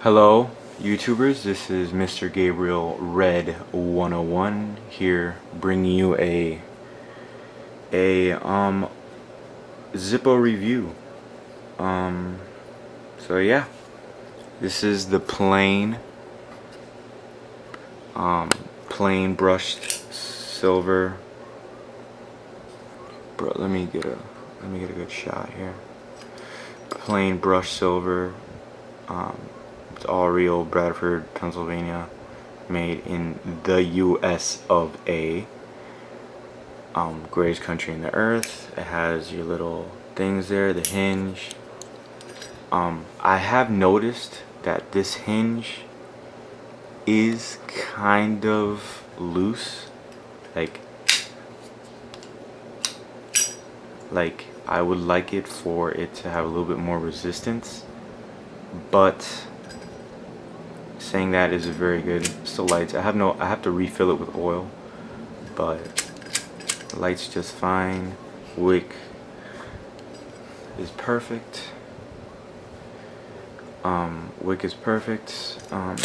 Hello, YouTubers. This is Mr. Gabriel Red 101 here, bringing you a Zippo review. So yeah, this is the plain brushed silver. Bro, let me get a good shot here. Plain brushed silver. It's all real, Bradford, Pennsylvania, made in the US of A. Greatest country in the earth. It has your little things there, the hinge. I have noticed that this hinge is kind of loose, like I would like it for it to have a little bit more resistance, but saying that is very good. Still lights. I have to refill it with oil, but lights just fine. Wick is perfect. Wick is perfect. You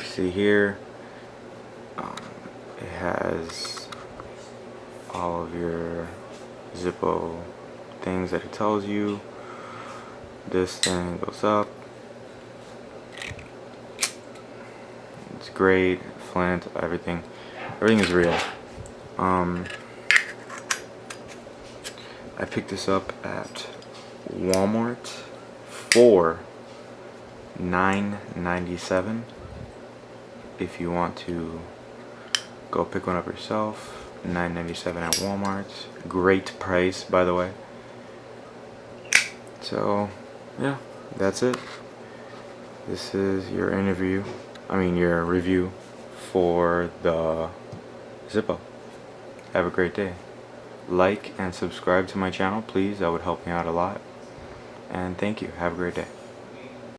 see here, it has all of your Zippo things that it tells you. This thing goes up. It's great. Flint, everything is real. I picked this up at Walmart for $9.97. If you want to go pick one up yourself, $9.97 at Walmart. Great price, by the way. So yeah, that's it. This is your your review for the Zippo. Have a great day. Like and subscribe to my channel, please. That would help me out a lot. And thank you. Have a great day.